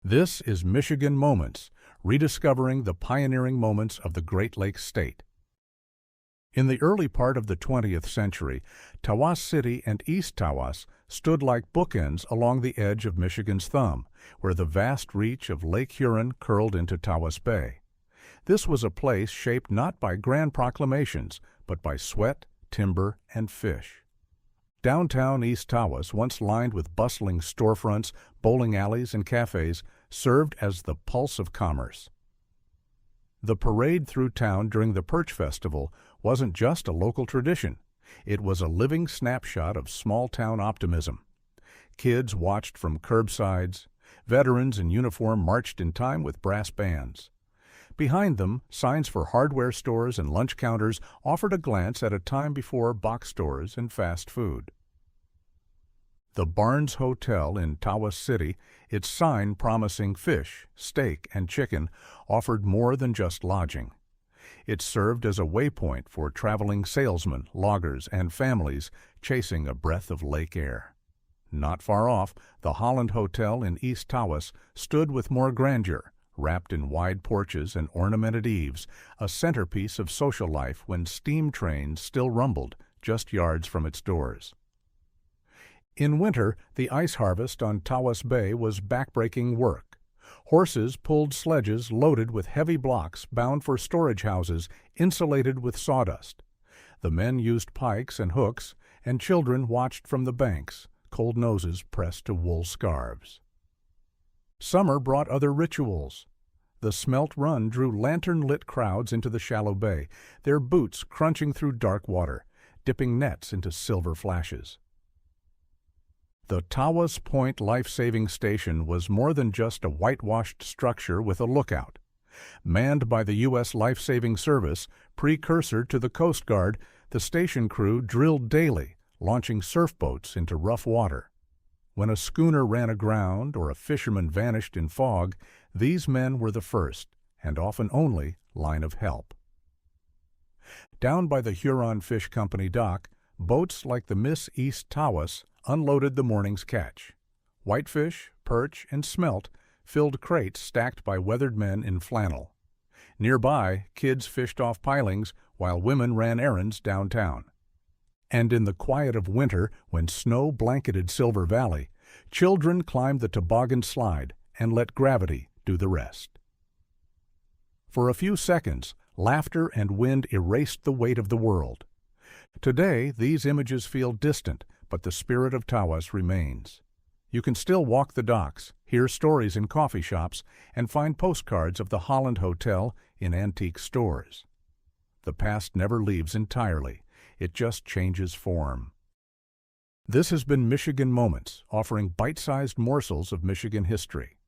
This is Michigan Moments, rediscovering the pioneering moments of the Great Lakes State. In the early part of the 20th century, Tawas City and East Tawas stood like bookends along the edge of Michigan's thumb, where the vast reach of Lake Huron curled into Tawas Bay. This was a place shaped not by grand proclamations, but by sweat, timber, and fish. Downtown East Tawas, once lined with bustling storefronts, bowling alleys, and cafes, served as the pulse of commerce. The parade through town during the Perch Festival wasn't just a local tradition. It was a living snapshot of small-town optimism. Kids watched from curbsides. Veterans in uniform marched in time with brass bands. Behind them, signs for hardware stores and lunch counters offered a glance at a time before box stores and fast food. The Barnes Hotel in Tawas City, its sign promising fish, steak, and chicken, offered more than just lodging. It served as a waypoint for traveling salesmen, loggers, and families chasing a breath of lake air. Not far off, the Holland Hotel in East Tawas stood with more grandeur, wrapped in wide porches and ornamented eaves, a centerpiece of social life when steam trains still rumbled just yards from its doors. In winter, the ice harvest on Tawas Bay was backbreaking work. Horses pulled sledges loaded with heavy blocks bound for storage houses insulated with sawdust. The men used pikes and hooks, and children watched from the banks, cold noses pressed to wool scarves. Summer brought other rituals. The smelt run drew lantern-lit crowds into the shallow bay, their boots crunching through dark water, dipping nets into silver flashes. The Tawas Point Life-Saving Station was more than just a whitewashed structure with a lookout. Manned by the U.S. Life-Saving Service, precursor to the Coast Guard, the station crew drilled daily, launching surf boats into rough water. When a schooner ran aground or a fisherman vanished in fog, these men were the first, and often only, line of help. Down by the Huron Fish Company dock, boats like the Miss East Tawas unloaded the morning's catch. Whitefish, perch, and smelt filled crates stacked by weathered men in flannel. Nearby, kids fished off pilings while women ran errands downtown. And in the quiet of winter, when snow blanketed Silver Valley, children climbed the toboggan slide and let gravity do the rest. For a few seconds, laughter and wind erased the weight of the world. Today, these images feel distant, but the spirit of Tawas remains. You can still walk the docks, hear stories in coffee shops, and find postcards of the Holland Hotel in antique stores. The past never leaves entirely. It just changes form. This has been Michigan Moments, offering bite-sized morsels of Michigan history.